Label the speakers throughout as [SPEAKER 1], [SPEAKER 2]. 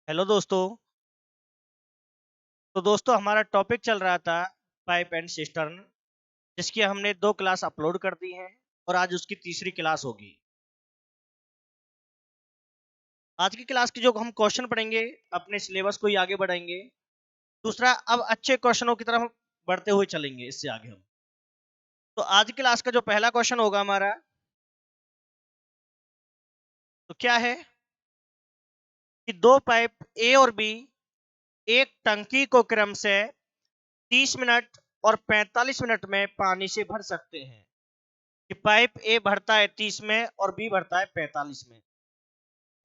[SPEAKER 1] Hello दोस्तों। तो दोस्तों हमारा टॉपिक चल रहा था पाइप एंड सिस्टर्न, जिसकी हमने 2 क्लास अपलोड कर दी हैं और आज उसकी तीसरी क्लास होगी। आज की क्लास की जो हम क्वेश्चन पढ़ेंगे, अपने सिलेबस को ही आगे बढ़ाएंगे। दूसरा, अब अच्छे क्वेश्चनों की तरफ बढ़ते हुए चलेंगे इससे आगे हम। तो आज की क्लास का जो पहला क्वेश्चन होगा हमारा, तो क्या है कि दो पाइप ए और बी एक टंकी को क्रम से 30 मिनट और 45 मिनट में पानी से भर सकते हैं। कि पाइप ए भरता है 30 में और बी भरता है 45 में।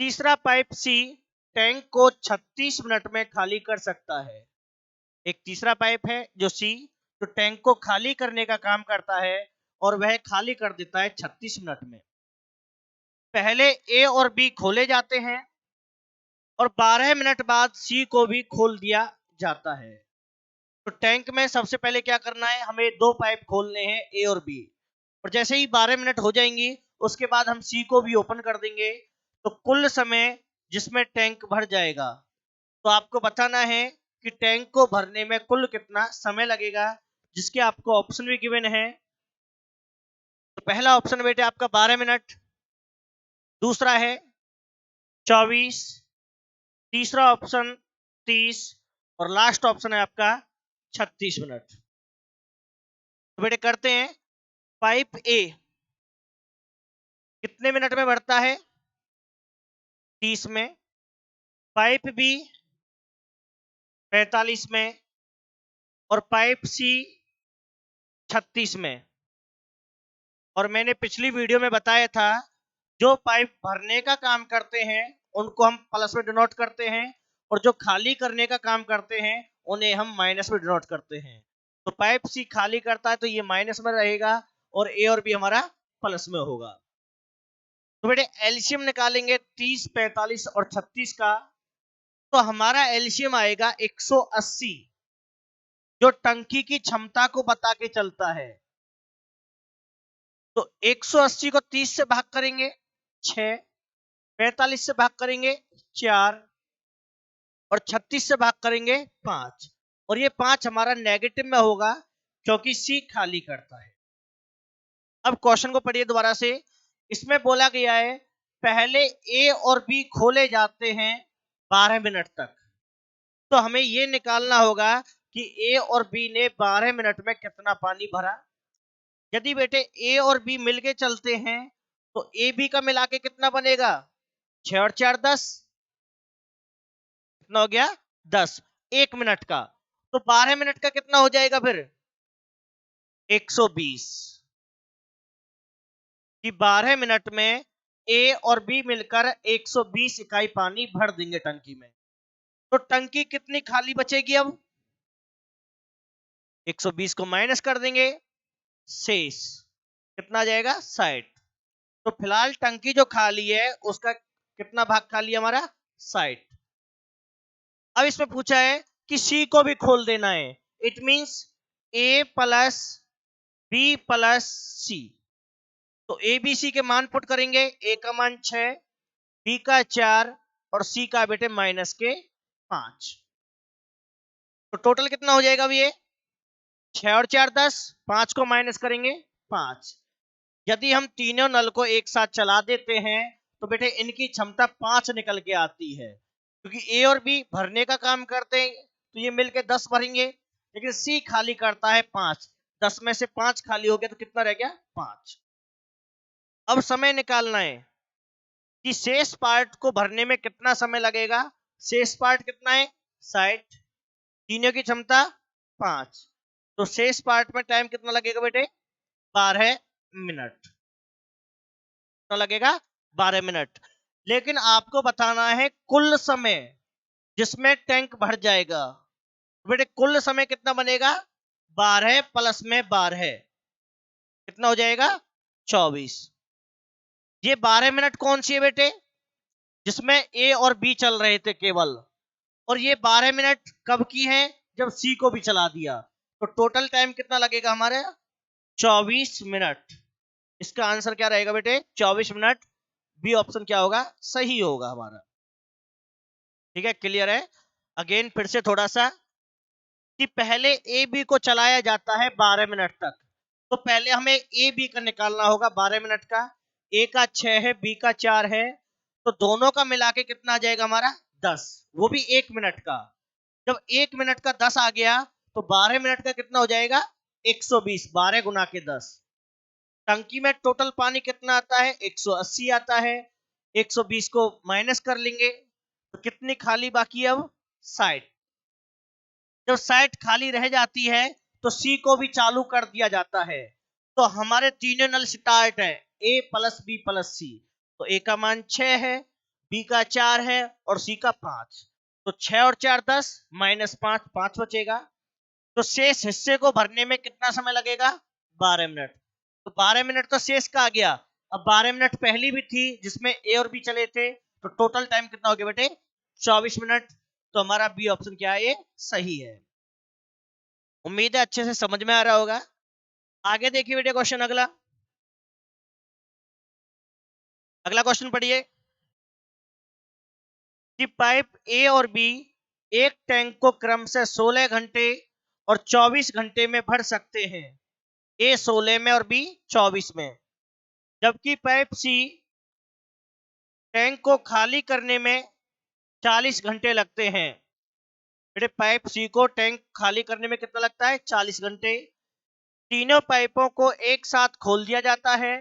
[SPEAKER 1] तीसरा पाइप सी टैंक को 36 मिनट में खाली कर सकता है। एक तीसरा पाइप है जो सी, जो टैंक को खाली करने का काम करता है और वह खाली कर देता है 36 मिनट में। पहले ए और बी खोले जाते हैं और 12 मिनट बाद सी को भी खोल दिया जाता है। तो टैंक में सबसे पहले क्या करना है, हमें दो पाइप खोलने हैं ए और बी, और जैसे ही 12 मिनट हो जाएंगी उसके बाद हम सी को भी ओपन कर देंगे। तो कुल समय जिसमें टैंक भर जाएगा, तो आपको बताना है कि टैंक को भरने में कुल कितना समय लगेगा, जिसके आपको ऑप्शन भी गिवन है। तो पहला ऑप्शन बेटे आपका 12 मिनट, दूसरा है 24, तीसरा ऑप्शन 30 और लास्ट ऑप्शन है आपका 36 मिनट। तो बेटे करते हैं। पाइप ए कितने मिनट में भरता है? 30 में। पाइप बी 45 में और पाइप सी 36 में। और मैंने पिछली वीडियो में बताया था, जो पाइप भरने का काम करते हैं उनको हम प्लस में डिनोट करते हैं, और जो खाली करने का काम करते हैं उन्हें हम माइनस में डिनोट करते हैं। तो पाइप सी खाली करता है तो ये माइनस में रहेगा और ए और बी हमारा प्लस में होगा। तो बेटे एलसीएम निकालेंगे 30, 45 और 36 का, तो हमारा एलसीएम आएगा 180, जो टंकी की क्षमता को बता के चलता है। तो 180 को 30 से भाग करेंगे 6, 45 से भाग करेंगे 4 और 36 से भाग करेंगे 5। और ये 5 हमारा नेगेटिव में होगा क्योंकि सी खाली करता है। अब क्वेश्चन को पढ़िए दोबारा से। इसमें बोला गया है पहले ए और बी खोले जाते हैं 12 मिनट तक। तो हमें ये निकालना होगा कि ए और बी ने 12 मिनट में कितना पानी भरा। यदि बेटे ए और बी मिलके चलते हैं तो ए बी का मिला के कितना बनेगा? 6 और 4 10। कितना हो गया? 10। 1 मिनट का, तो 12 मिनट का कितना हो जाएगा फिर? 120। कि 12 मिनट में ए और बी मिलकर 120 इकाई पानी भर देंगे टंकी में। तो टंकी कितनी खाली बचेगी? अब 120 को माइनस कर देंगे, शेष कितना आ जाएगा? 60। तो फिलहाल टंकी जो खाली है उसका कितना भाग खाली है हमारा? 60। अब इसमें पूछा है कि सी को भी खोल देना है। It means A plus B plus C. तो ए बी सी के मान पुट करेंगे। ए का मान 6, बी का 4 और सी का बेटे माइनस के 5। तो टोटल कितना हो जाएगा? ये 6 और 4 10, 5 को माइनस करेंगे 5। यदि हम तीनों नल को एक साथ चला देते हैं तो बेटे इनकी क्षमता 5 निकल के आती है, क्योंकि ए और बी भरने का काम करते हैं तो ये मिलके 10 भरेंगे, लेकिन सी खाली करता है 5। 10 में से 5 खाली हो गया तो कितना रह गया? 5। अब समय निकालना है कि शेष पार्ट को भरने में कितना समय लगेगा। शेष पार्ट कितना है? 60। तीनों की क्षमता 5, तो शेष पार्ट में टाइम कितना लगेगा बेटे? 12 मिनट। कितना लगेगा? 12 मिनट। लेकिन आपको बताना है कुल समय जिसमें टैंक भर जाएगा। बेटे कुल समय कितना बनेगा? 12 प्लस में 12 कितना हो जाएगा? 24। ये 12 मिनट कौन सी है बेटे? जिसमें ए और बी चल रहे थे केवल। और ये 12 मिनट कब की है? जब सी को भी चला दिया। तो टोटल टाइम कितना लगेगा हमारे? 24 मिनट। इसका आंसर क्या रहेगा बेटे? 24 मिनट। बी ऑप्शन क्या होगा? सही होगा हमारा। ठीक है, क्लियर है। अगेन फिर से थोड़ा सा कि पहले ए बी को चलाया जाता है 12 मिनट तक, तो पहले हमें ए बी का निकालना होगा 12 मिनट का। ए का 6 है, बी का 4 है, तो दोनों का मिला के कितना आ जाएगा हमारा 10, वो भी 1 मिनट का। जब 1 मिनट का 10 आ गया तो 12 मिनट का कितना हो जाएगा 120, 12 गुना के 10। टंकी में टोटल पानी कितना आता है 180 आता है, 120 को माइनस कर लेंगे तो कितनी खाली बाकी है अब 60। जब साइट खाली रह जाती है तो सी को भी चालू कर दिया जाता है। तो हमारे तीनों नल स्टार्ट है, ए प्लस बी प्लस सी। तो ए का मान 6 है, बी का 4 है और सी का 5। तो 6 और 4 10 माइनस 5, 5 बचेगा। तो शेष हिस्से को भरने में कितना समय लगेगा 12 मिनट। तो 12 मिनट तो शेष का आ गया। अब 12 मिनट पहली भी थी जिसमें ए और बी चले थे, तो टोटल टाइम कितना हो गया बेटे 24 मिनट। तो हमारा बी ऑप्शन क्या है, ये सही है। उम्मीद है अच्छे से समझ में आ रहा होगा। आगे देखिए बेटे क्वेश्चन अगला। अगला क्वेश्चन पढ़िए कि पाइप ए और बी एक टैंक को क्रम से 16 घंटे और 24 घंटे में भर सकते हैं। ए 16 में और बी 24 में। जबकि पाइप सी टैंक को खाली करने में 40 घंटे लगते हैं। बेटे पाइप सी को टैंक खाली करने में कितना लगता है 40 घंटे। तीनों पाइपों को एक साथ खोल दिया जाता है,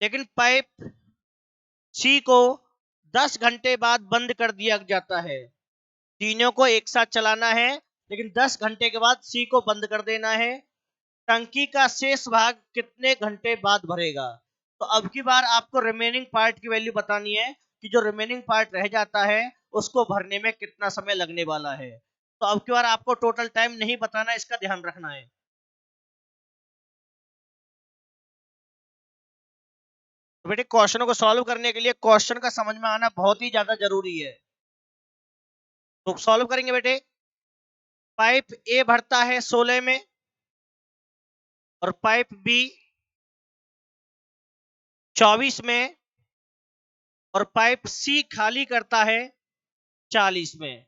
[SPEAKER 1] लेकिन पाइप सी को 10 घंटे बाद बंद कर दिया जाता है। तीनों को एक साथ चलाना है, लेकिन 10 घंटे के बाद सी को बंद कर देना है। टंकी का शेष भाग कितने घंटे बाद भरेगा। तो अब की बार आपको रिमेनिंग पार्ट की वैल्यू बतानी है कि जो रिमेनिंग पार्ट रह जाता है उसको भरने में कितना समय लगने वाला है। तो अब की बार आपको टोटल टाइम नहीं बताना, इसका ध्यान रखना है। तो बेटे क्वेश्चनों को सॉल्व करने के लिए क्वेश्चन का समझ में आना बहुत ही ज्यादा जरूरी है। तो सॉल्व करेंगे बेटे। पाइप ए भरता है 16 में और पाइप बी 24 में और पाइप सी खाली करता है 40 में।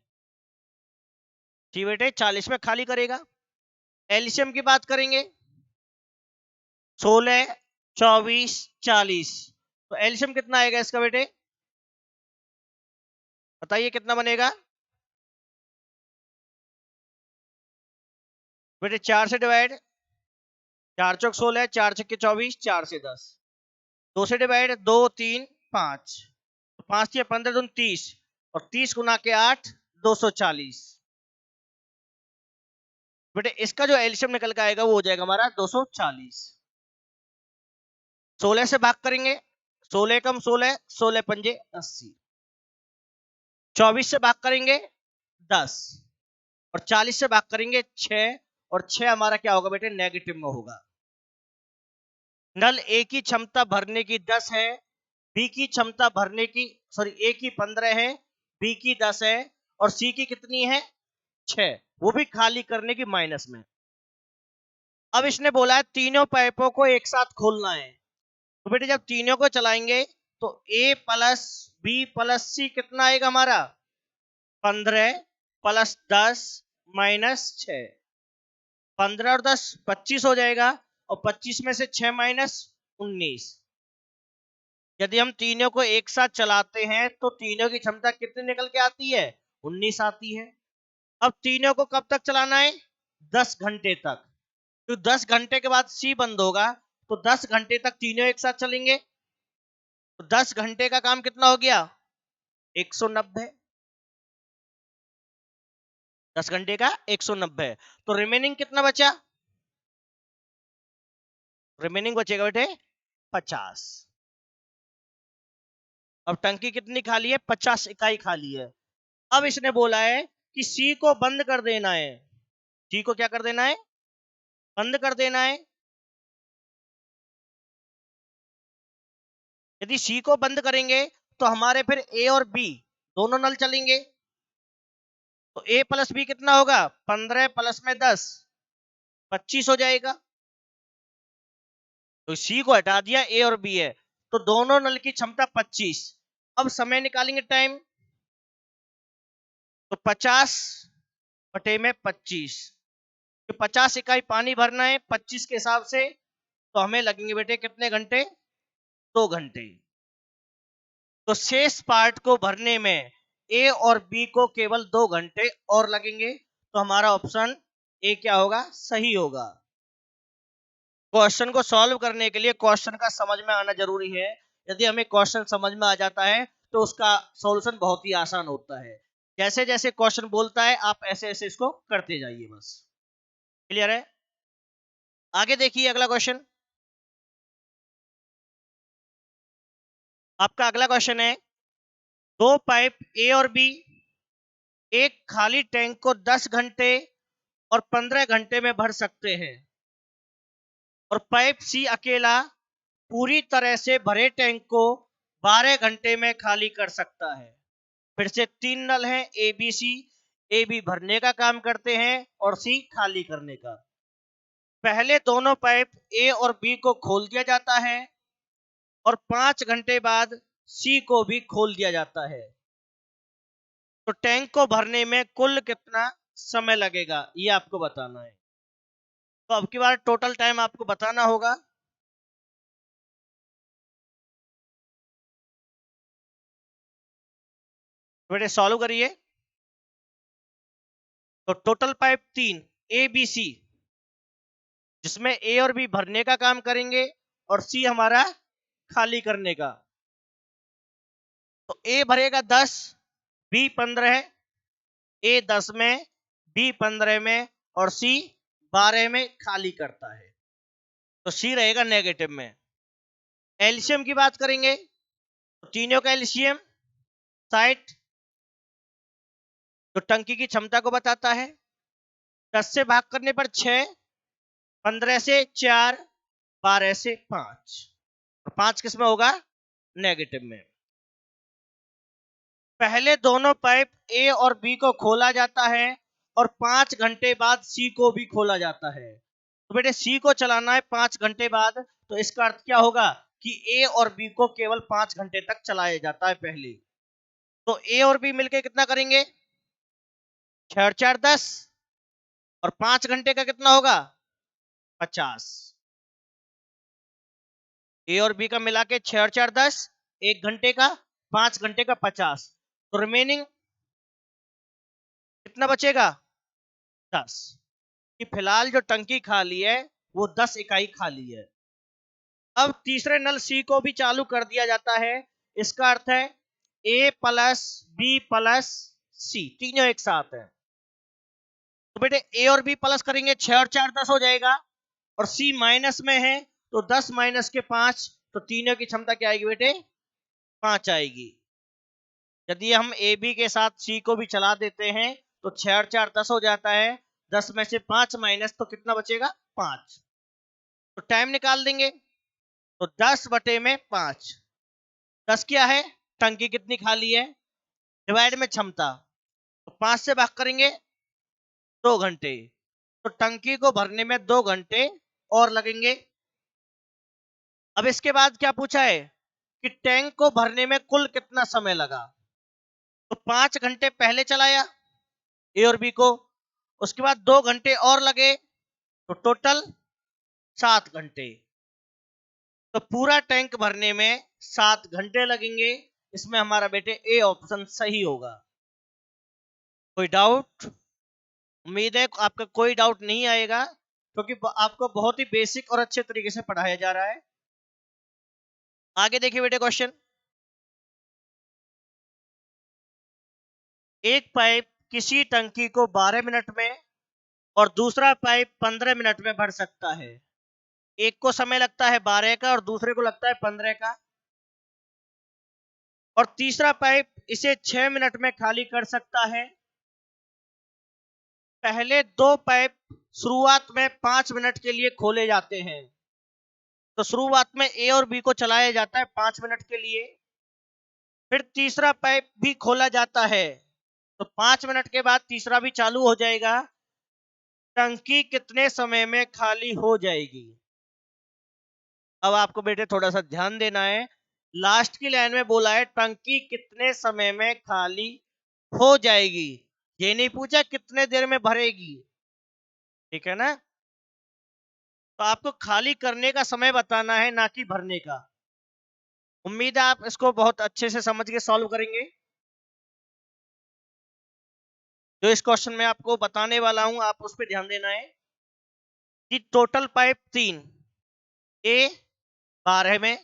[SPEAKER 1] ठीक बेटे 40 में खाली करेगा। एलसीएम की बात करेंगे 16 24 40, तो एलसीएम कितना आएगा इसका बेटे बताइए कितना बनेगा। बेटे 4 से डिवाइड, 4 चौक 16, 4 छक्के 24, 4 से 10। 2 से डिवाइड 2 3 5, 5 से 15 दून 30 और 30 गुना के 8 240। बेटे इसका जो एलसीएम निकल के आएगा वो हो जाएगा हमारा 240। 16 से भाग करेंगे, 16 कम 16, 16 पंजे 80। 24 से भाग करेंगे 10 और 40 से भाग करेंगे 6, और 6 हमारा क्या होगा बेटे नेगेटिव में होगा। नल ए की क्षमता भरने की 10 है, बी की क्षमता भरने की सॉरी ए की 15 है, बी की 10 है और सी की कितनी है 6, वो भी खाली करने की माइनस में। अब इसने बोला है तीनों पाइपों को एक साथ खोलना है। तो बेटे जब तीनों को चलाएंगे तो ए प्लस बी प्लस सी कितना आएगा हमारा 15 प्लस 10 माइनस 6। 15 और 10 25 हो जाएगा और 25 में से 6 माइनस 19। यदि हम तीनों को एक साथ चलाते हैं तो तीनों की क्षमता कितनी निकल के आती है 19 आती है। अब तीनों को कब तक चलाना है 10 घंटे तक। तो 10 घंटे के बाद सी बंद होगा, तो 10 घंटे तक तीनों एक साथ चलेंगे। तो 10 घंटे का काम कितना हो गया 190। 10 घंटे का 190, तो रिमेनिंग कितना बचा, रिमेनिंग बचेगा बेटे 50। अब टंकी कितनी खाली है 50 इकाई खाली है। अब इसने बोला है कि सी को बंद कर देना है। सी को क्या कर देना है बंद कर देना है। यदि सी को बंद करेंगे तो हमारे फिर ए और बी दोनों नल चलेंगे। तो ए प्लस बी कितना होगा 15 प्लस में 10 25 हो जाएगा। तो सी को हटा दिया, ए और बी है, तो दोनों नल की क्षमता 25। अब समय निकालेंगे टाइम, तो 50/25, 50 इकाई पानी भरना है 25 के हिसाब से, तो हमें लगेंगे बेटे कितने घंटे? 2 घंटे। तो शेष पार्ट को भरने में ए और बी को केवल 2 घंटे और लगेंगे, तो हमारा ऑप्शन ए क्या होगा? सही होगा। क्वेश्चन को सॉल्व करने के लिए क्वेश्चन का समझ में आना जरूरी है। यदि हमें क्वेश्चन समझ में आ जाता है तो उसका सॉल्यूशन बहुत ही आसान होता है। जैसे जैसे क्वेश्चन बोलता है आप ऐसे ऐसे इसको करते जाइए, बस। क्लियर है? आगे देखिए अगला क्वेश्चन। आपका अगला क्वेश्चन है, दो पाइप ए और बी एक खाली टैंक को 10 घंटे और 15 घंटे में भर सकते हैं, और पाइप सी अकेला पूरी तरह से भरे टैंक को 12 घंटे में खाली कर सकता है। फिर से 3 नल हैं ए बी सी। ए बी भरने का काम करते हैं और सी खाली करने का। पहले दोनों पाइप ए और बी को खोल दिया जाता है और 5 घंटे बाद सी को भी खोल दिया जाता है। तो टैंक को भरने में कुल कितना समय लगेगा, ये आपको बताना है। तो अब की बार टोटल टाइम आपको बताना होगा। बेटे सॉल्व करिए। तो total pipe 3 A B C, जिसमें ए और बी भरने का काम करेंगे और सी हमारा खाली करने का। तो ए भरेगा 10, बी 15, ए 10 में, बी 15 में और सी 12 में खाली करता है। तो सी रहेगा नेगेटिव में। एलसीएम की बात करेंगे तो तीनों का एलसीएम 60, तो टंकी की क्षमता को बताता है। 10 से भाग करने पर 6, 15 से 4, 12 से 5, और 5 किस में होगा? नेगेटिव में। पहले दोनों पाइप ए और बी को खोला जाता है और 5 घंटे बाद सी को भी खोला जाता है। तो बेटे सी को चलाना है 5 घंटे बाद, तो इसका अर्थ क्या होगा कि ए और बी को केवल 5 घंटे तक चलाया जाता है पहले। तो ए और बी मिलके कितना करेंगे? 6 और 4 10, और 5 घंटे का कितना होगा? 50। ए और बी का मिला के 6 और 4 10, 1 घंटे का, 5 घंटे का 50, तो रिमेनिंग कितना बचेगा? 10। कि फिलहाल जो टंकी खाली है वो 10 इकाई खाली है। अब तीसरे नल सी को भी चालू कर दिया जाता है। इसका अर्थ है ए प्लस बी प्लस सी तीनों एक साथ है। तो बेटे ए और बी प्लस करेंगे, 6 और 4 10 हो जाएगा, और सी माइनस में है तो 10 माइनस के 5, तो तीनों की क्षमता क्या आएगी बेटे? 5 आएगी। यदि हम ए बी के साथ सी को भी चला देते हैं तो 6 और 4 10 हो जाता है, 10 में से 5 माइनस तो कितना बचेगा? 5। तो टाइम निकाल देंगे, तो 10/5। 10 क्या है? टंकी कितनी खाली है, डिवाइड में क्षमता, तो 5 से भाग करेंगे 2 घंटे, तो टंकी को भरने में 2 घंटे और लगेंगे। अब इसके बाद क्या पूछा है कि टैंक को भरने में कुल कितना समय लगा। तो 5 घंटे पहले चलाया ए और बी को, उसके बाद 2 घंटे और लगे, तो टोटल 7 घंटे। तो पूरा टैंक भरने में 7 घंटे लगेंगे। इसमें हमारा बेटे ए ऑप्शन सही होगा। कोई डाउट? उम्मीद है आपका कोई डाउट नहीं आएगा, क्योंकि आपको बहुत ही बेसिक और अच्छे तरीके से पढ़ाया जा रहा है। आगे देखिए बेटे क्वेश्चन। एक पाइप किसी टंकी को 12 मिनट में और दूसरा पाइप 15 मिनट में भर सकता है। एक को समय लगता है 12 का और दूसरे को लगता है 15 का, और तीसरा पाइप इसे 6 मिनट में खाली कर सकता है। पहले दो पाइप शुरुआत में 5 मिनट के लिए खोले जाते हैं। तो शुरुआत में ए और बी को चलाया जाता है 5 मिनट के लिए, फिर तीसरा पाइप भी खोला जाता है, तो 5 मिनट के बाद तीसरा भी चालू हो जाएगा। टंकी कितने समय में खाली हो जाएगी? अब आपको बेटे थोड़ा सा ध्यान देना है। लास्ट की लाइन में बोला है टंकी कितने समय में खाली हो जाएगी, ये नहीं पूछा कितने देर में भरेगी, ठीक है ना। तो आपको खाली करने का समय बताना है, ना कि भरने का। उम्मीद है आप इसको बहुत अच्छे से समझ के सॉल्व करेंगे। जो इस क्वेश्चन में आपको बताने वाला हूं, आप उस पर ध्यान देना है कि टोटल पाइप 3, ए 12 में,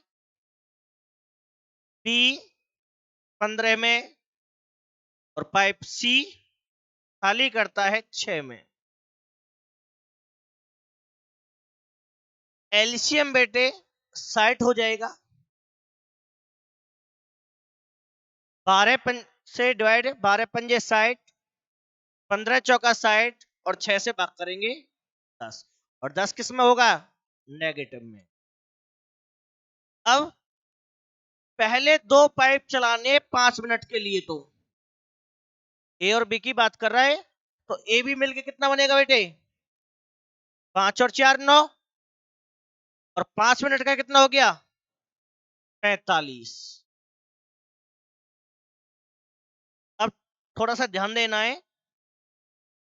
[SPEAKER 1] बी 15 में, और पाइप सी खाली करता है 6 में। एलसीएम बेटे 60 हो जाएगा, 12 से डिवाइड, 12 पंजे 60, 15 चौका 60, और 6 से भाग करेंगे 10, और 10 किस में होगा, नेगेटिव में। अब पहले 2 पाइप चलाने 5 मिनट के लिए, तो ए और बी की बात कर रहा है, तो ए बी मिलके कितना बनेगा बेटे, 5 और 4 9, और 5 मिनट का कितना हो गया, 45। अब थोड़ा सा ध्यान देना है,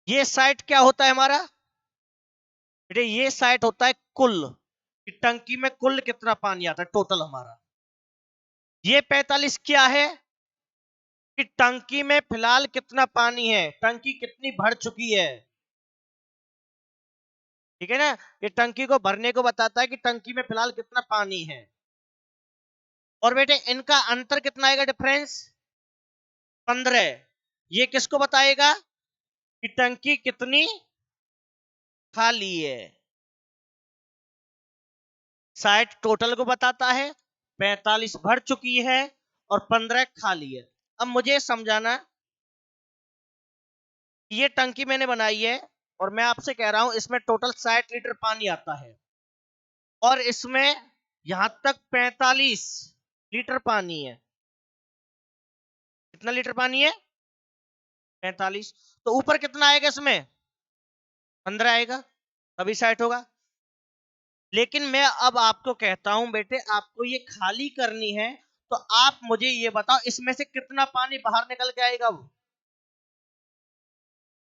[SPEAKER 1] ये साइड क्या होता है हमारा बेटे, ये साइड होता है कुल, कि टंकी में कुल कितना पानी आता है टोटल हमारा। ये 45 क्या है, कि टंकी में फिलहाल कितना पानी है, टंकी कितनी भर चुकी है, ठीक है ना। ये टंकी को भरने को बताता है कि टंकी में फिलहाल कितना पानी है। और बेटे इनका अंतर कितना आएगा, डिफरेंस 15। ये किसको बताएगा कि टंकी कितनी खाली है, 60 टोटल को बताता है, 45 भर चुकी है, और 15 खाली है। अब मुझे समझाना, ये टंकी मैंने बनाई है, और मैं आपसे कह रहा हूं इसमें टोटल 60 लीटर पानी आता है, और इसमें यहां तक 45 लीटर पानी है। कितना लीटर पानी है, 45। तो ऊपर कितना आएगा इसमें, 15 आएगा, तभी 60 होगा। लेकिन मैं अब आपको कहता हूं बेटे, आपको ये खाली करनी है, तो आप मुझे ये बताओ इसमें से कितना पानी बाहर निकल के आएगा, वो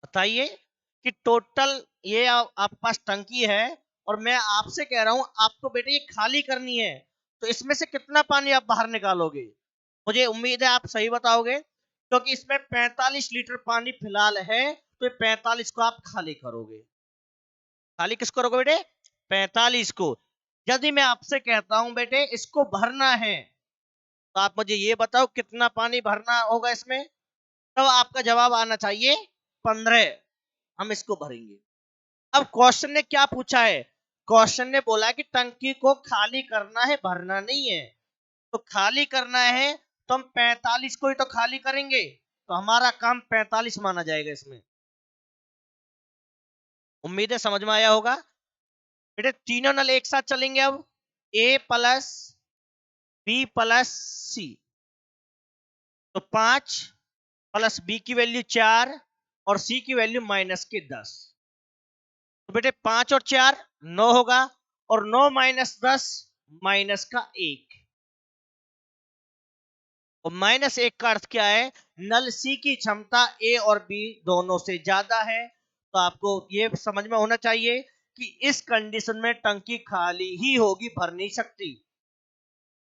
[SPEAKER 1] बताइए। कि टोटल ये आपके पास टंकी है, और मैं आपसे कह रहा हूं आपको बेटे ये खाली करनी है, तो इसमें से कितना पानी आप बाहर निकालोगे। मुझे उम्मीद है आप सही बताओगे, क्योंकि इसमें 45 लीटर पानी फिलहाल है, तो 45 को आप खाली करोगे। खाली किसको करोगे बेटे, 45 को। यदि मैं आपसे कहता हूं बेटे इसको भरना है, तो आप मुझे ये बताओ कितना पानी भरना होगा इसमें, तब आपका जवाब आना चाहिए 15। हम इसको भरेंगे। अब क्वेश्चन ने क्या पूछा है, क्वेश्चन ने बोला कि टंकी को खाली करना है, भरना नहीं है। तो खाली करना है तो हम 45 को ही तो खाली करेंगे, तो हमारा काम 45 माना जाएगा इसमें। उम्मीद है समझ में आया होगा बेटे। तीनों नल एक साथ चलेंगे अब, ए प्लस बी प्लस सी, तो 5 प्लस बी की वैल्यू 4, और सी की वैल्यू -10। तो बेटे 5 और 4 9 होगा, और 9 - 10 -1, और -1 का अर्थ क्या है, नल सी की क्षमता ए और बी दोनों से ज्यादा है। तो आपको ये समझ में होना चाहिए कि इस कंडीशन में टंकी खाली ही होगी, भर नहीं सकती,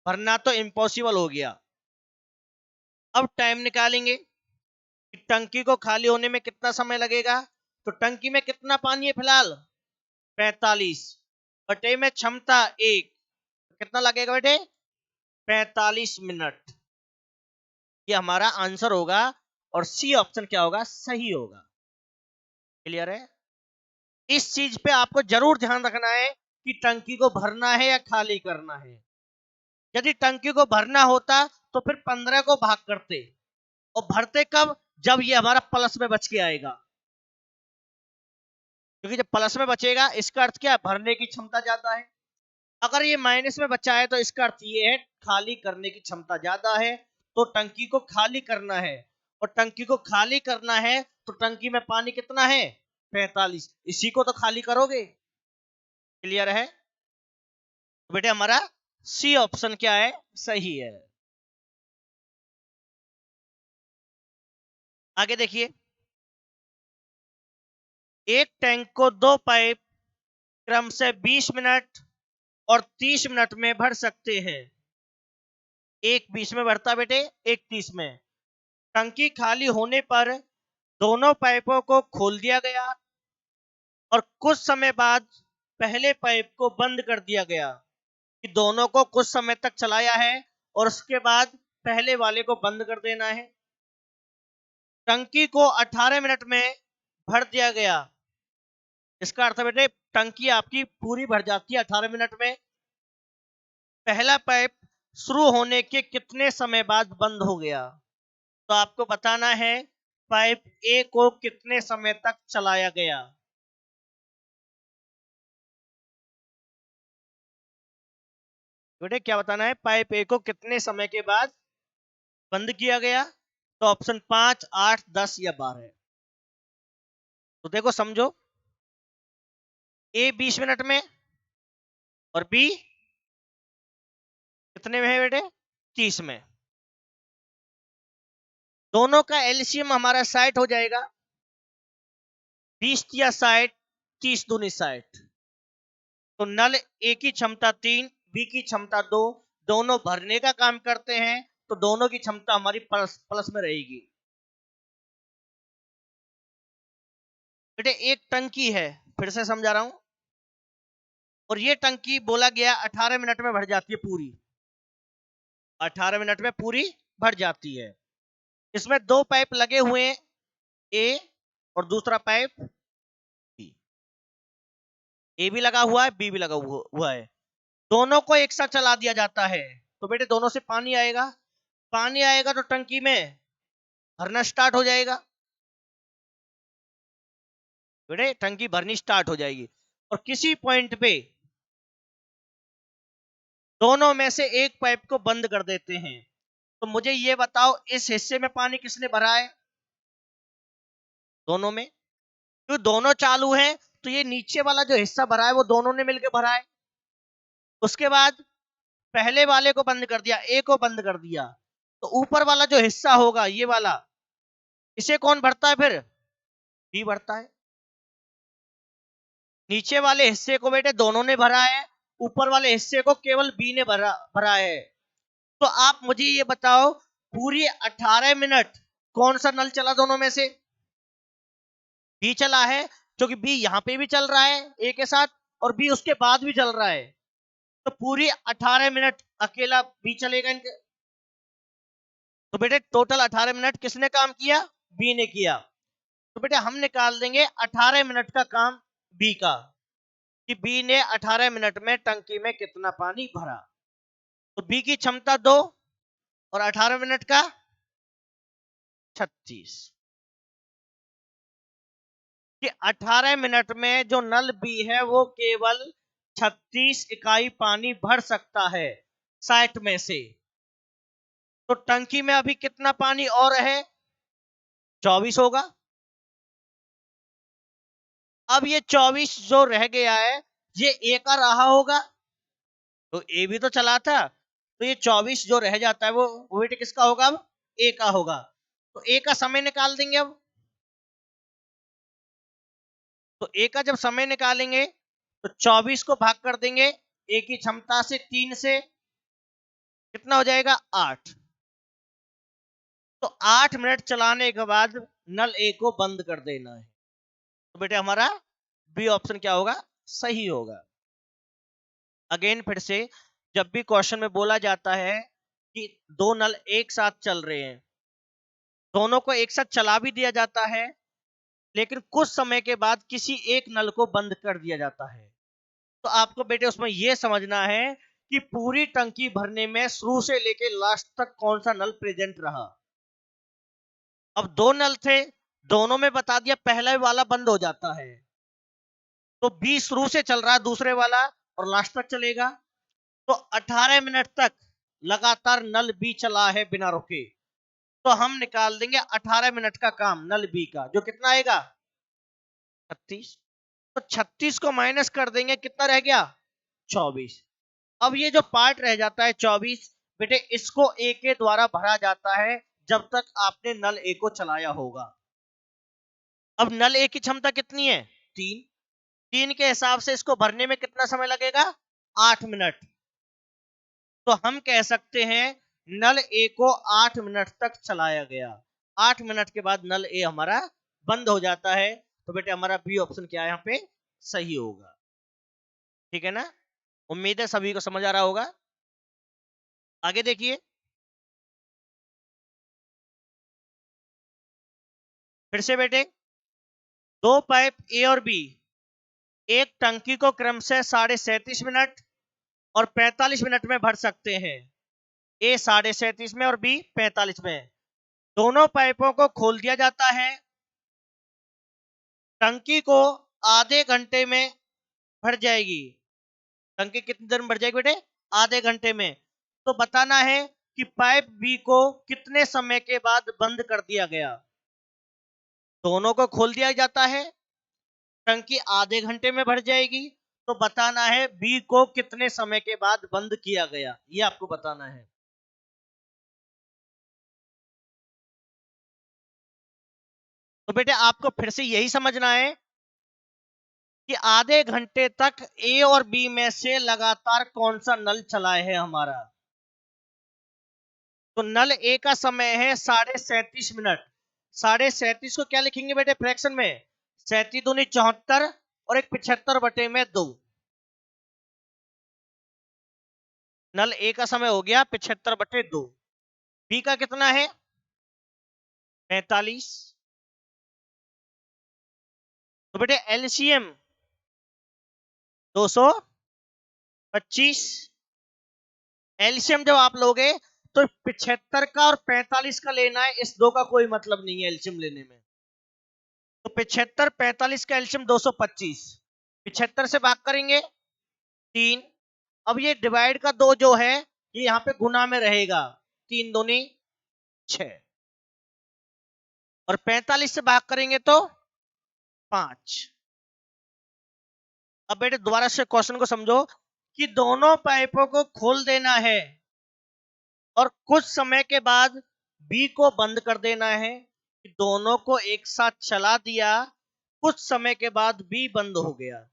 [SPEAKER 1] भरना तो इम्पॉसिबल हो गया। अब टाइम निकालेंगे कि टंकी को खाली होने में कितना समय लगेगा। तो टंकी में कितना पानी है फिलहाल, 45, बटे में क्षमता 1, कितना लगेगा बेटे, 45 मिनट। ये हमारा आंसर होगा, और सी ऑप्शन क्या होगा, सही होगा। क्लियर है। इस चीज पे आपको जरूर ध्यान रखना है कि टंकी को भरना है या खाली करना है। यदि टंकी को भरना होता तो फिर 15 को भाग करते, और भरते कब, जब ये हमारा प्लस में बच के आएगा, क्योंकि जब प्लस में बचेगा इसका अर्थ क्या है, भरने की क्षमता ज्यादा है। अगर ये माइनस में बचा है तो इसका अर्थ ये है खाली करने की क्षमता ज्यादा है, तो टंकी को खाली करना है। और टंकी को खाली करना है तो टंकी में पानी कितना है, 45, इसी को तो खाली करोगे। क्लियर है। तो बेटे हमारा सी ऑप्शन क्या है, सही है। आगे देखिए, एक टैंक को दो पाइप क्रम से 20 मिनट और 30 मिनट में भर सकते हैं। एक 20 में भरता बेटे, एक 30 में। टंकी खाली होने पर दोनों पाइपों को खोल दिया गया और कुछ समय बाद पहले पाइप को बंद कर दिया गया। कि दोनों को कुछ समय तक चलाया है और उसके बाद पहले वाले को बंद कर देना है। टंकी को 18 मिनट में भर दिया गया। इसका अर्थ है बेटे टंकी आपकी पूरी भर जाती है 18 मिनट में। पहला पाइप शुरू होने के कितने समय बाद बंद हो गया? तो आपको बताना है पाइप ए को कितने समय तक चलाया गया। बेटे क्या बताना है, पाइप ए को कितने समय के बाद बंद किया गया? तो ऑप्शन 5, 8, 10 या 12। तो देखो समझो, ए 20 मिनट में और बी कितने में है बेटे? 30 में। दोनों का एलसीएम हमारा 60 हो जाएगा। 20 या 60, 30 दूनी 60। तो नल ए की क्षमता 3, बी की क्षमता 2, दोनों भरने का काम करते हैं, तो दोनों की क्षमता हमारी प्लस में रहेगी। बेटे एक टंकी है, फिर से समझा रहा हूं, और ये टंकी बोला गया 18 मिनट में भर जाती है पूरी। 18 मिनट में पूरी भर जाती है। इसमें दो पाइप लगे हुए हैं, ए और दूसरा पाइप बी। ए भी लगा हुआ है, बी भी लगा हुआ है। दोनों को एक साथ चला दिया जाता है, तो बेटे दोनों से पानी आएगा। पानी आएगा तो टंकी में भरना स्टार्ट हो जाएगा। बेटे टंकी भरनी स्टार्ट हो जाएगी और किसी पॉइंट पे दोनों में से एक पाइप को बंद कर देते हैं। तो मुझे ये बताओ इस हिस्से में पानी किसने भरा है? दोनों में। तो दोनों चालू हैं, तो ये नीचे वाला जो हिस्सा भरा है वो दोनों ने मिलकर भरा है। उसके बाद पहले वाले को बंद कर दिया, ए को बंद कर दिया, तो ऊपर वाला जो हिस्सा होगा ये वाला, इसे कौन भरता है फिर? बी भरता है। नीचे वाले हिस्से को बेटे दोनों ने भरा है, ऊपर वाले हिस्से को केवल बी ने भरा है। तो आप मुझे ये बताओ पूरी 18 मिनट कौन सा नल चला दोनों में से? बी चला है, क्योंकि बी यहां पे भी चल रहा है ए के साथ और बी उसके बाद भी चल रहा है। तो पूरी 18 मिनट अकेला बी चलेगा इनके। तो बेटे टोटल 18 मिनट किसने काम किया? बी ने किया। तो बेटे हम निकाल देंगे 18 मिनट का काम बी का, कि बी ने 18 मिनट में टंकी में कितना पानी भरा। तो बी की क्षमता 2 और 18 मिनट का 36। कि 18 मिनट में जो नल बी है वो केवल 36 इकाई पानी भर सकता है 60 में से। तो टंकी में अभी कितना पानी और है? 24 होगा। अब ये 24 जो रह गया है ये ए का रहा होगा, तो ए भी तो चला था, तो ये 24 जो रह जाता है वो बेटे किसका होगा? अब ए का होगा। तो ए का समय निकाल देंगे अब। तो ए का जब समय निकालेंगे तो 24 को भाग कर देंगे ए की क्षमता से 3 से, कितना हो जाएगा? 8। तो 8 मिनट चलाने के बाद नल ए को बंद कर देना है। तो बेटे हमारा बी ऑप्शन क्या होगा? सही होगा। अगेन फिर से, जब भी क्वेश्चन में बोला जाता है कि दो नल एक साथ चल रहे हैं, दोनों को एक साथ चला भी दिया जाता है, लेकिन कुछ समय के बाद किसी एक नल को बंद कर दिया जाता है। तो आपको बेटे उसमें यह समझना है कि पूरी टंकी भरने में शुरू से लेके लास्ट तक कौन सा नल प्रेजेंट रहा। अब दो नल थे, दोनों में बता दिया पहला वाला बंद हो जाता है, तो बी शुरू से चल रहा है दूसरे वाला और लास्ट तक चलेगा। तो 18 मिनट तक लगातार नल बी चला है बिना रुके। तो हम निकाल देंगे 18 मिनट का काम नल बी का, जो कितना आएगा? 36। तो 36 को माइनस कर देंगे, कितना रह गया? 24। अब ये जो पार्ट रह जाता है 24, बेटे इसको ए के द्वारा भरा जाता है जब तक आपने नल ए को चलाया होगा। अब नल ए की क्षमता कितनी है? 3। 3 के हिसाब से इसको भरने में कितना समय लगेगा? 8 मिनट। तो हम कह सकते हैं नल ए को 8 मिनट तक चलाया गया। 8 मिनट के बाद नल ए हमारा बंद हो जाता है। तो बेटे हमारा बी ऑप्शन क्या है यहाँ पे सही होगा। ठीक है ना? उम्मीद है सभी को समझ आ रहा होगा। आगे देखिए, फिर से बेटे, दो पाइप ए और बी एक टंकी को क्रमशः 37.5 मिनट और 45 मिनट में भर सकते हैं। ए 37.5 में और बी 45 में। दोनों पाइपों को खोल दिया जाता है। टंकी को आधे घंटे में भर जाएगी। टंकी कितनी देर में भर जाएगी बेटे? आधे घंटे में। तो बताना है कि पाइप बी को कितने समय के बाद बंद कर दिया गया। दोनों को खोल दिया जाता है, टंकी आधे घंटे में भर जाएगी। तो बताना है बी को कितने समय के बाद बंद किया गया, ये आपको बताना है। तो बेटे आपको फिर से यही समझना है कि आधे घंटे तक ए और बी में से लगातार कौन सा नल चला है हमारा। तो नल ए का समय है 37.5 मिनट। 37.5 को क्या लिखेंगे बेटे फ्रैक्शन में? 37 दूनी 74 और एक 75/2। नल ए का समय हो गया 75/2। बी का कितना है? 45। तो बेटे एलसीएम 225। एलसीएम जब आप लोगे तो 75 का और 45 का लेना है, इस दो का कोई मतलब नहीं है एलसीएम लेने में। तो 75 45 का एलसीएम 225। 75 से भाग करेंगे 3। अब ये डिवाइड का 2 जो है ये यहाँ पे गुना में रहेगा। 3 दूनी 6 और 45 से भाग करेंगे तो 5। अब बेटे दोबारा से क्वेश्चन को समझो कि दोनों पाइपों को खोल देना है और कुछ समय के बाद बी को बंद कर देना है। दोनों को एक साथ चला दिया, कुछ समय के बाद बी बंद हो गया,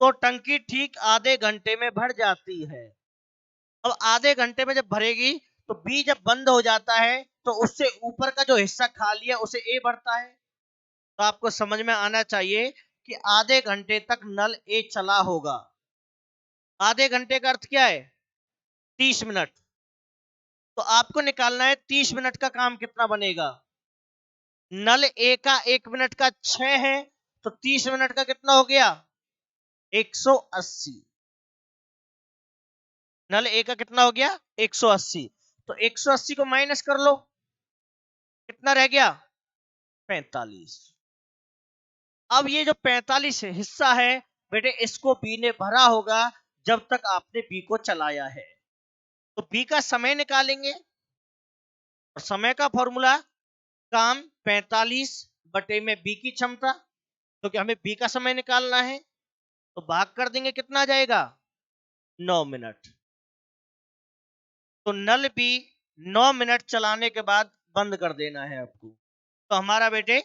[SPEAKER 1] तो टंकी ठीक आधे घंटे में भर जाती है। अब आधे घंटे में जब भरेगी तो बी जब बंद हो जाता है तो उससे ऊपर का जो हिस्सा खाली है उसे ए भरता है। तो आपको समझ में आना चाहिए कि आधे घंटे तक नल ए चला होगा। आधे घंटे का अर्थ क्या है? 30 मिनट। तो आपको निकालना है 30 मिनट का काम कितना बनेगा। नल ए का 1 मिनट का 6 है, तो 30 मिनट का कितना हो गया? 180। नल ए का कितना हो गया? 180। तो 180 को माइनस कर लो, कितना रह गया? 45। अब ये जो 45 हिस्सा है बेटे इसको बी ने भरा होगा जब तक आपने बी को चलाया है। तो बी का समय निकालेंगे और समय का फॉर्मूला काम 45 बटे में बी की क्षमता, क्योंकि हमें बी का समय निकालना है। तो भाग कर देंगे, कितना आ जाएगा? 9 मिनट। तो नल बी 9 मिनट चलाने के बाद बंद कर देना है आपको। तो हमारा बेटे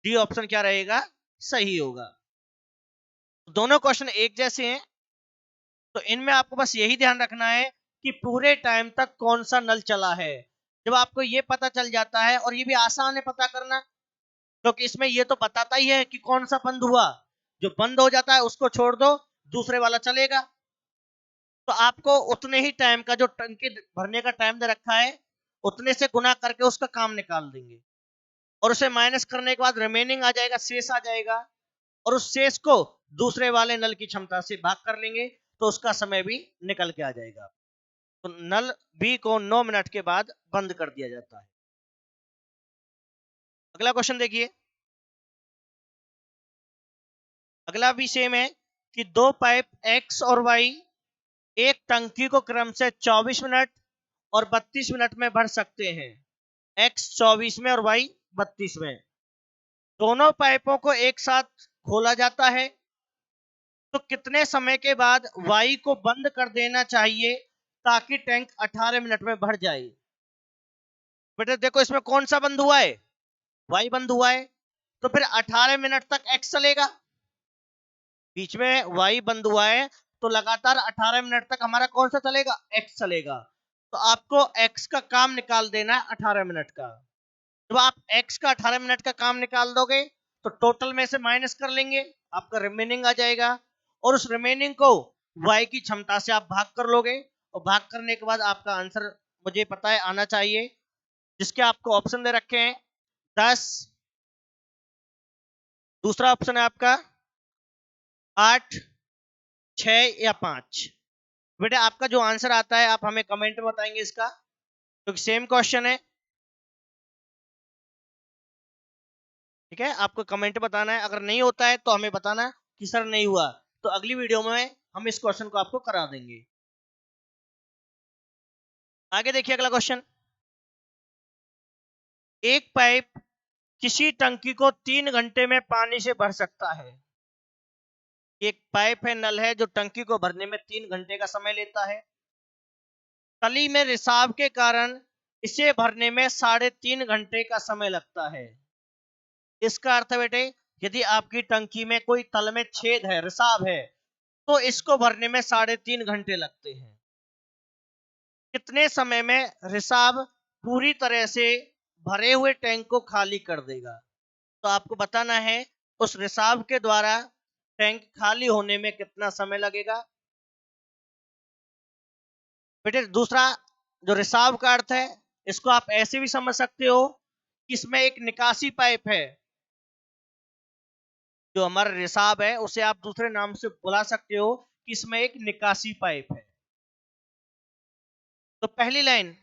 [SPEAKER 1] डी ऑप्शन क्या रहेगा? सही होगा। दोनों क्वेश्चन एक जैसे हैं, तो इनमें आपको बस यही ध्यान रखना है कि पूरे टाइम तक कौन सा नल चला है। जब आपको ये पता चल जाता है, और ये भी आसान है पता करना, क्योंकि इसमें ये तो बताता ही है कि कौन सा बंद हुआ। जो बंद हो जाता है उसको छोड़ दो, दूसरे वाला चलेगा। तो आपको उतने ही टाइम का जो टंकी भरने का टाइम दे रखा है उतने से गुना करके उसका काम निकाल देंगे, और उसे माइनस करने के बाद रिमेनिंग आ जाएगा, शेष आ जाएगा, और उस शेष को दूसरे वाले नल की क्षमता से भाग कर लेंगे तो उसका समय भी निकल के आ जाएगा। तो नल बी को 9 मिनट के बाद बंद कर दिया जाता है। अगला क्वेश्चन देखिए। अगला भी सेम है कि दो पाइप एक्स और वाई एक टंकी को क्रम से 24 मिनट और 32 मिनट में भर सकते हैं। एक्स 24 में और वाई 32 में। दोनों पाइपों को एक साथ खोला जाता है, तो कितने समय के बाद वाई को बंद कर देना चाहिए ताकि टैंक 18 मिनट में भर जाए। बेटा देखो इसमें कौन सा बंद हुआ है? वाई बंद हुआ है। तो फिर 18 मिनट तक x चलेगा, बीच में y बंद हुआ है तो लगातार 18 मिनट तक हमारा कौन सा चलेगा, x चलेगा। तो आपको x का काम निकाल देना है 18 मिनट का। जब आप x का 18 मिनट का काम निकाल दोगे तो टोटल में से माइनस कर लेंगे, आपका रिमेनिंग आ जाएगा, और उस रिमेनिंग को y की क्षमता से आप भाग कर लोगे, और भाग करने के बाद आपका आंसर मुझे पता है आना चाहिए, जिसके आपको ऑप्शन दे रखे हैं 10, दूसरा ऑप्शन है आपका 8, 6 या 5। बेटा आपका जो आंसर आता है आप हमें कमेंट में बताएंगे इसका, क्योंकि सेम क्वेश्चन है। ठीक है, आपको कमेंट बताना है, अगर नहीं होता है तो हमें बताना कि सर नहीं हुआ, तो अगली वीडियो में हम इस क्वेश्चन को आपको करा देंगे। आगे देखिए अगला क्वेश्चन, एक पाइप किसी टंकी को 3 घंटे में पानी से भर सकता है। एक पाइप है, नल है, जो टंकी को भरने में 3 घंटे का समय लेता है। तली में रिसाव के कारण इसे भरने में 3.5 घंटे का समय लगता है। इसका अर्थ है बेटे, यदि आपकी टंकी में कोई तल में छेद है, रिसाव है, तो इसको भरने में 3.5 घंटे लगते हैं। कितने समय में रिसाव पूरी तरह से भरे हुए टैंक को खाली कर देगा? तो आपको बताना है उस रिसाव के द्वारा टैंक खाली होने में कितना समय लगेगा। बेटे दूसरा जो रिसाव का अर्थ है, इसको आप ऐसे भी समझ सकते हो कि इसमें एक निकासी पाइप है, जो हमारा रिसाव है उसे आप दूसरे नाम से बुला सकते हो कि इसमें एक निकासी पाइप है। तो पहली लाइन,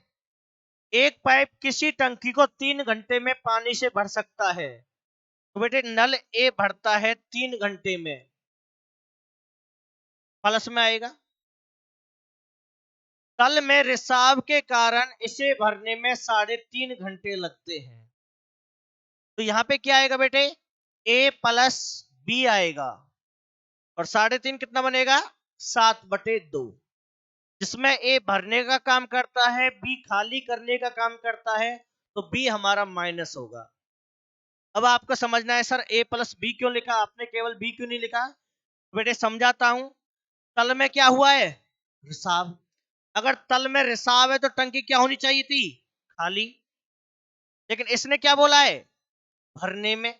[SPEAKER 1] एक पाइप किसी टंकी को 3 घंटे में पानी से भर सकता है। तो बेटे नल ए भरता है 3 घंटे में, प्लस में आएगा। तल में रिसाव के कारण इसे भरने में 3.5 घंटे लगते हैं। तो यहां पे क्या आएगा बेटे, a प्लस बी आएगा, और 3.5 कितना बनेगा, 7/2, जिसमें a भरने का काम करता है, b खाली करने का काम करता है, तो b हमारा माइनस होगा। अब आपको समझना है सर a प्लस बी क्यों लिखा आपने, केवल b क्यों नहीं लिखा? बेटे समझाता हूं, तल में क्या हुआ है, रिसाव। अगर तल में रिसाव है तो टंकी क्या होनी चाहिए थी, खाली, लेकिन इसने क्या बोला है, भरने में।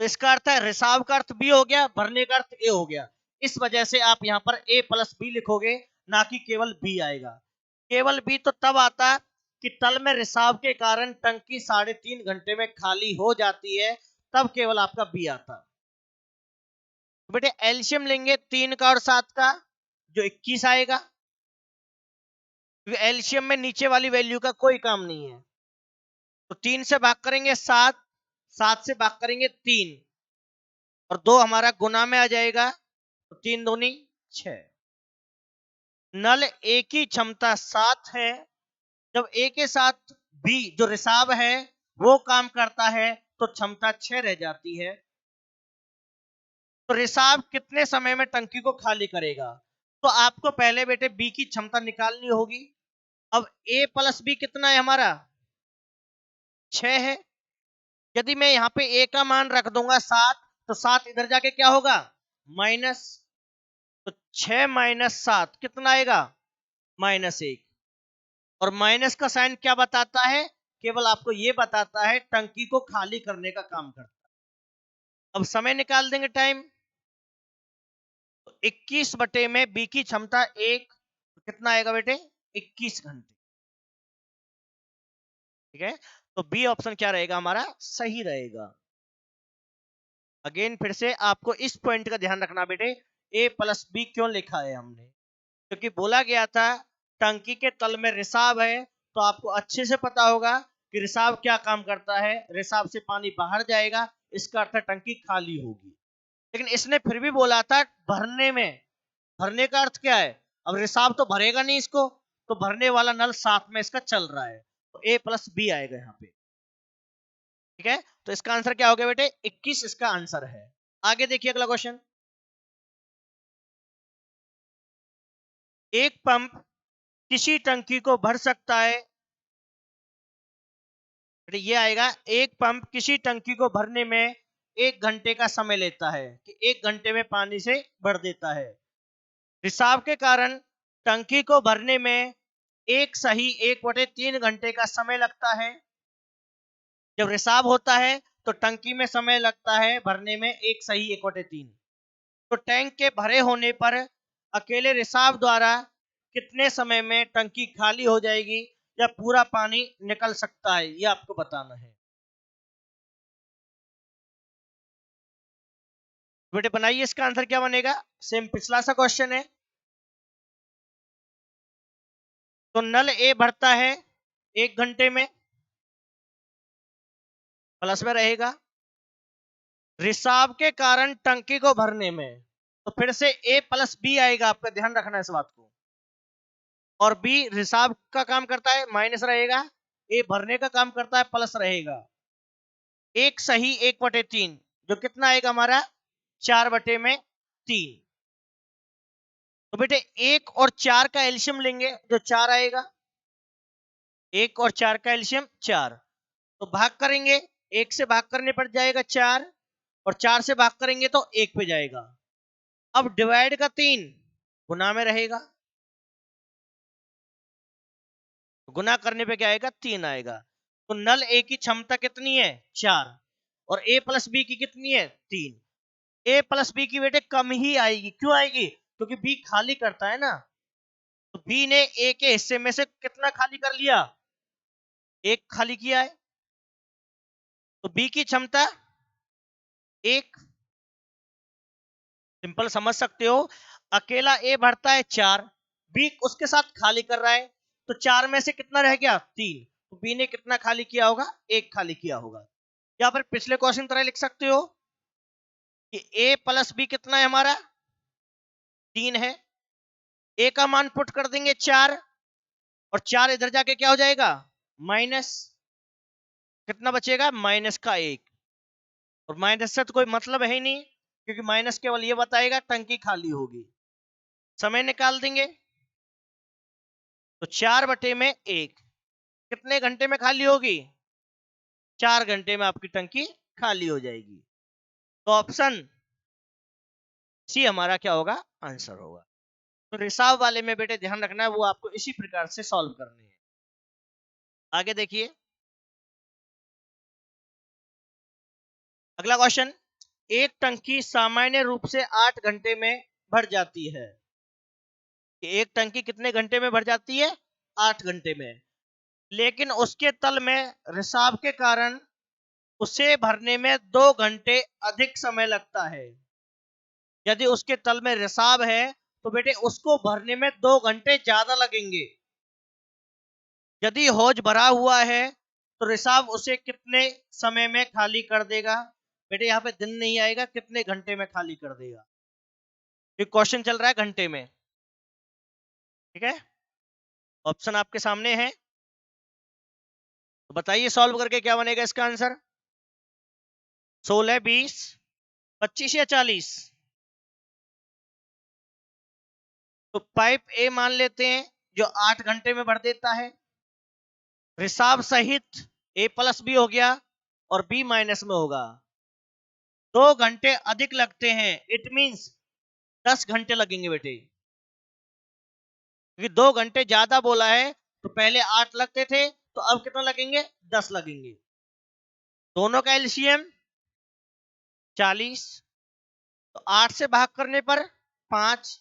[SPEAKER 1] तो इसका अर्थ है रिसाव का अर्थ बी हो गया, भरने का अर्थ ए हो गया। इस वजह से आप यहां पर a प्लस बी लिखोगे, ना कि केवल बी आएगा। केवल बी तो तब आता कि तल में रिसाव के कारण टंकी 3.5 घंटे में खाली हो जाती है, तब केवल आपका बी आता। तो बेटे एलसीएम लेंगे 3 का और 7 का, जो 21 आएगा, क्योंकि एलसीएम में नीचे वाली वैल्यू का कोई काम नहीं है। तो 3 से भाग करेंगे 7, 7 से भाग करेंगे 3, और 2 हमारा गुना में आ जाएगा, तो 3 दूनी 6। नल ए की क्षमता 7 है, जब ए के साथ बी जो रिसाव है वो काम करता है तो क्षमता 6 रह जाती है। तो रिसाव कितने समय में टंकी को खाली करेगा? तो आपको पहले बेटे बी की क्षमता निकालनी होगी। अब ए प्लस बी कितना है हमारा, 6 है। यदि मैं यहाँ पे ए का मान रख दूंगा 7, तो 7 इधर जाके क्या होगा, माइनस। तो 6 माइनस 7 कितना आएगा, -1। और माइनस का साइन क्या बताता है, केवल आपको ये बताता है टंकी को खाली करने का काम करता है। अब समय निकाल देंगे टाइम, तो 21 बटे में बी की क्षमता 1, तो कितना आएगा बेटे, 21 घंटे। ठीक है, तो बी ऑप्शन क्या रहेगा हमारा, सही रहेगा। अगेन फिर से आपको इस पॉइंट का ध्यान रखना बेटे, ए प्लस बी क्यों लिखा है हमने, क्योंकि बोला गया था टंकी के तल में रिसाव है, तो आपको अच्छे से पता होगा कि रिसाव क्या काम करता है, रिसाव से पानी बाहर जाएगा, इसका अर्थ है टंकी खाली होगी। लेकिन इसने फिर भी बोला था भरने में, भरने का अर्थ क्या है, अब रिसाव तो भरेगा नहीं इसको, तो भरने वाला नल साथ में इसका चल रहा है, तो ए प्लस बी आएगा यहाँ पे। ठीक है, तो इसका आंसर क्या हो गया बेटे, 21 इसका आंसर है। आगे देखिए अगला क्वेश्चन, एक पंप किसी टंकी को भर सकता है, ये आएगा, एक पंप किसी टंकी को भरने में 1 घंटे का समय लेता है, कि 1 घंटे में पानी से भर देता है। रिसाव के कारण टंकी को भरने में एक सही 1/3 घंटे का समय लगता है। जब रिसाव होता है तो टंकी में समय लगता है भरने में एक सही 1/3। तो टैंक के भरे होने पर अकेले रिसाव द्वारा कितने समय में टंकी खाली हो जाएगी या पूरा पानी निकल सकता है, ये आपको बताना है। बेटे बनाइए, इसका आंसर क्या बनेगा? सेम पिछला सा क्वेश्चन है। तो नल ए भरता है 1 घंटे में, प्लस में रहेगा। रिसाव के कारण टंकी को भरने में, तो फिर से ए प्लस बी आएगा, आपका ध्यान रखना है इस बात को। और बी रिसाव का काम करता है, माइनस रहेगा। ए भरने का काम करता है, प्लस रहेगा। एक सही 1/3, जो कितना आएगा हमारा? 4/3। तो बेटे 1 और 4 का एल्शियम लेंगे, जो 4 आएगा। 1 और 4 का एल्शियम 4। तो भाग करेंगे, 1 से भाग करने पर जाएगा 4, और 4 से भाग करेंगे तो 1 पे जाएगा। अब डिवाइड का 3 गुना में रहेगा, गुना करने पे क्या आएगा? 3 आएगा। तो नल ए की क्षमता कितनी है? 4, और ए प्लस बी की कितनी है? 3। ए प्लस बी की बेटे कम ही आएगी। क्यों आएगी? क्योंकि बी खाली करता है ना। तो बी ने ए के हिस्से में से कितना खाली कर लिया? 1 खाली किया है। तो बी की क्षमता 1। सिंपल समझ सकते हो। अकेला ए भरता है 4, बी उसके साथ खाली कर रहा है, तो 4 में से कितना रह गया? 3। तो बी ने कितना खाली किया होगा? 1 खाली किया होगा। या फिर पिछले क्वेश्चन तरह लिख सकते हो कि ए प्लस बी कितना है हमारा? 3 है। ए का मान पुट कर देंगे 4, और 4 इधर जाके क्या हो जाएगा? माइनस। कितना बचेगा? माइनस का 1। और माइनस से तो कोई मतलब है ही नहीं, क्योंकि माइनस केवल ये बताएगा टंकी खाली होगी। समय निकाल देंगे, तो 4/1 कितने घंटे में खाली होगी? 4 घंटे में आपकी टंकी खाली हो जाएगी। तो ऑप्शन सी हमारा क्या होगा? आंसर होगा। तो रिसाव वाले में बेटे ध्यान रखना है, वो आपको इसी प्रकार से सॉल्व करने हैं। आगे देखिए अगला क्वेश्चन। एक टंकी सामान्य रूप से 8 घंटे में भर जाती है। एक टंकी कितने घंटे में भर जाती है? 8 घंटे में। लेकिन उसके तल में रिसाव के कारण उसे भरने में 2 घंटे अधिक समय लगता है। यदि उसके तल में रिसाव है तो बेटे उसको भरने में 2 घंटे ज्यादा लगेंगे। यदि हौज भरा हुआ है तो रिसाव उसे कितने समय में खाली कर देगा? बेटे यहाँ पे दिन नहीं आएगा, कितने घंटे में खाली कर देगा। ये क्वेश्चन चल रहा है घंटे में, ठीक है। ऑप्शन आपके सामने है, तो बताइए सॉल्व करके क्या बनेगा इसका आंसर? 16, 20, 25 या 40? तो पाइप ए मान लेते हैं, जो 8 घंटे में भर देता है। रिसाव सहित ए प्लस बी हो गया, और बी माइनस में होगा। 2 घंटे अधिक लगते हैं, इट मींस 10 घंटे लगेंगे बेटे। क्योंकि 2 घंटे ज्यादा बोला है, तो पहले 8 लगते थे, तो अब कितना लगेंगे? 10 लगेंगे। दोनों का एलसीएम 40। तो 8 से भाग करने पर 5,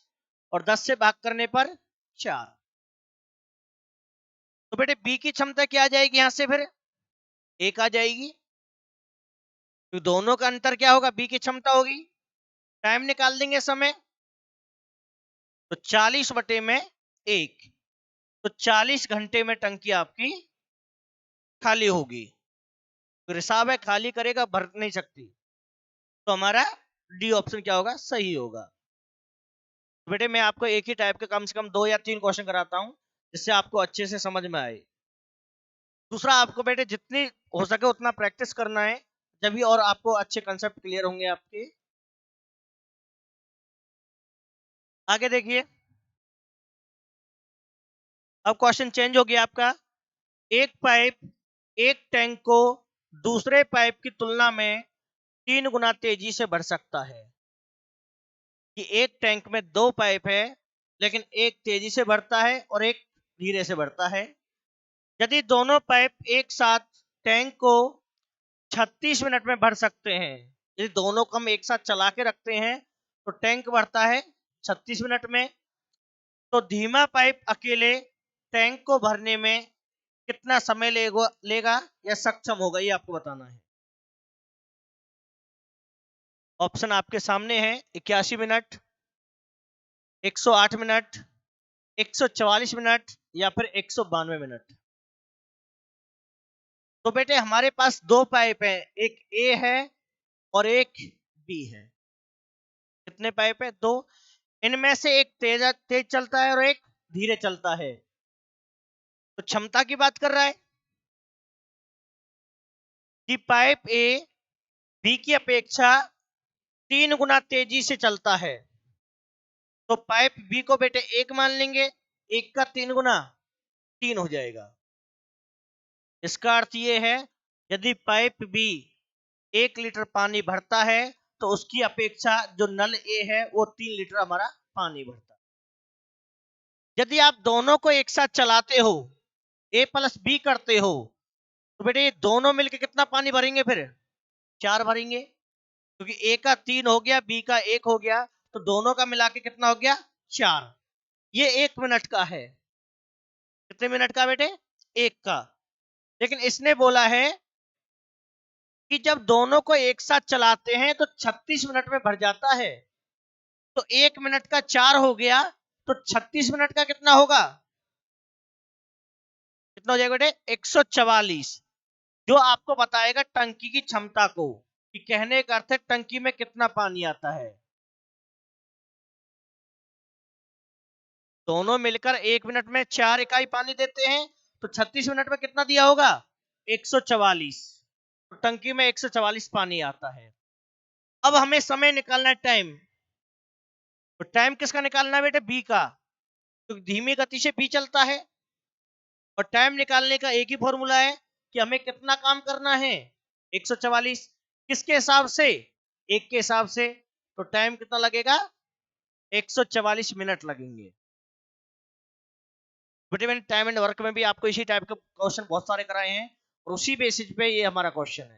[SPEAKER 1] और 10 से भाग करने पर 4। तो बेटे बी की क्षमता क्या आ जाएगी? यहां से फिर 1 आ जाएगी। तो दोनों का अंतर क्या होगा? बी की क्षमता होगी। टाइम निकाल देंगे समय, तो 40/1। तो 40 घंटे में टंकी आपकी खाली होगी। तो रिसाव है, खाली करेगा, भर नहीं सकती। तो हमारा डी ऑप्शन क्या होगा? सही होगा। तो बेटे मैं आपको एक ही टाइप के कम से कम 2 या 3 क्वेश्चन कराता हूं, जिससे आपको अच्छे से समझ में आए। दूसरा, आपको बेटे जितनी हो सके उतना प्रैक्टिस करना है, जब और आपको अच्छे कंसेप्ट क्लियर होंगे आपके। आगे देखिए, अब क्वेश्चन चेंज हो गया आपका। एक पाइप एक टैंक को दूसरे पाइप की तुलना में 3 गुना तेजी से भर सकता है। कि एक टैंक में 2 पाइप है, लेकिन एक तेजी से बढ़ता है और एक धीरे से बढ़ता है। यदि दोनों पाइप एक साथ टैंक को 36 मिनट में भर सकते हैं, यदि दोनों को हम एक साथ चला के रखते हैं तो टैंक बढ़ता है 36 मिनट में, तो धीमा पाइप अकेले टैंक को भरने में कितना समय लेगा या सक्षम होगा, ये आपको बताना है। ऑप्शन आपके सामने है, 81 मिनट, 108 मिनट, 144 मिनट या फिर 192 मिनट। तो बेटे हमारे पास 2 पाइप है, एक ए है और एक बी है। कितने पाइप है? 2। इनमें से एक तेज चलता है और एक धीरे चलता है। तो क्षमता की बात कर रहा है कि पाइप ए बी की अपेक्षा 3 गुना तेजी से चलता है। तो पाइप बी को बेटे 1 मान लेंगे, 1 का 3 गुना 3 हो जाएगा। इसका अर्थ यह है यदि पाइप बी 1 लीटर पानी भरता है तो उसकी अपेक्षा जो नल ए है वो 3 लीटर हमारा पानी भरता है। यदि आप दोनों को एक साथ चलाते हो, ए प्लस बी करते हो, तो बेटे ये दोनों मिलकर कितना पानी भरेंगे? फिर 4 भरेंगे, क्योंकि ए का 3 हो गया, बी का 1 हो गया, तो दोनों का मिला के कितना हो गया? 4। ये 1 मिनट का है। कितने मिनट का बेटे? 1 का। लेकिन इसने बोला है कि जब दोनों को एक साथ चलाते हैं तो 36 मिनट में भर जाता है। तो 1 मिनट का 4 हो गया, तो 36 मिनट का कितना होगा? कितना हो जाएगा बेटे? 144, जो आपको बताएगा टंकी की क्षमता को, कि कहने का अर्थ है टंकी में कितना पानी आता है। दोनों मिलकर 1 मिनट में 4 इकाई पानी देते हैं, तो 36 मिनट में कितना दिया होगा? 144। तो टंकी में 144 पानी आता है। अब हमें समय निकालना है, टाइम। तो टाइम किसका निकालना है बेटे? बी का, तो धीमी गति से बी चलता है। और टाइम निकालने का एक ही फॉर्मूला है कि हमें कितना काम करना है? 144। किसके हिसाब से? एक के हिसाब से। तो टाइम कितना लगेगा? 144 मिनट लगेंगे। बेटे मैंने टाइम एंड वर्क में भी आपको इसी टाइप के क्वेश्चन बहुत सारे कराए हैं और उसी बेसिस पे ये हमारा क्वेश्चन है।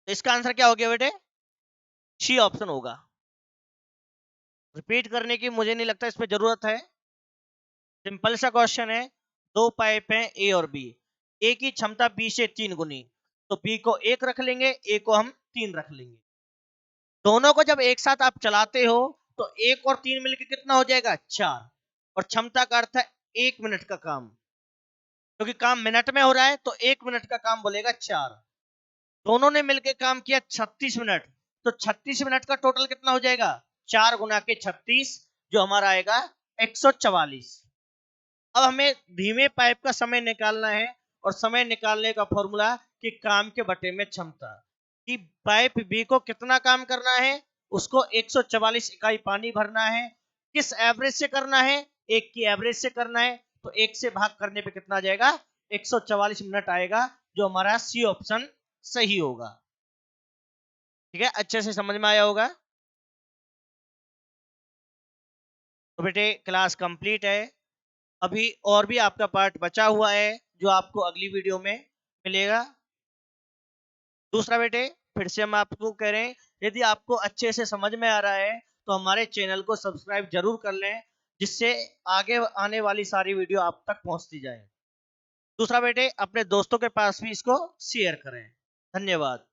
[SPEAKER 1] तो इसका आंसर क्या हो गया बेटे? सी ऑप्शन होगा। रिपीट करने की मुझे नहीं लगता इस पे जरूरत है। सिंपल सा क्वेश्चन है। 2 पाइप हैं ए और बी, ए की क्षमता बी से 3 गुनी, तो बी को 1 रख लेंगे, ए को हम 3 रख लेंगे। दोनों को जब एक साथ आप चलाते हो तो 1 और 3 मिलकर कितना हो जाएगा? 4। और क्षमता का अर्थ है 1 मिनट का काम, क्योंकि काम मिनट में हो रहा है तो 1 मिनट का काम बोलेगा 4। दोनों ने मिलकर काम किया 36 मिनट, तो 36 मिनट का टोटल कितना हो जाएगा? 4 गुना के 36, जो हमारा आएगा 144। अब हमें धीमे पाइप का समय निकालना है, और समय निकालने का फॉर्मूला कि काम के बटे में क्षमता, कि पाइप बी को कितना काम करना है, उसको 144 इकाई पानी भरना है। किस एवरेज से करना है? 1 की एवरेज से करना है, तो 1 से भाग करने पे कितना आ जाएगा? 144 मिनट आएगा, जो हमारा सी ऑप्शन सही होगा। ठीक है, अच्छे से समझ में आया होगा। तो बेटे क्लास कंप्लीट है। अभी और भी आपका पार्ट बचा हुआ है, जो आपको अगली वीडियो में मिलेगा। दूसरा बेटे फिर से हम आपको कह रहे हैं, यदि आपको अच्छे से समझ में आ रहा है तो हमारे चैनल को सब्सक्राइब जरूर कर लें, जिससे आगे आने वाली सारी वीडियो आप तक पहुंचती जाए। दूसरा बेटे अपने दोस्तों के पास भी इसको शेयर करें। धन्यवाद।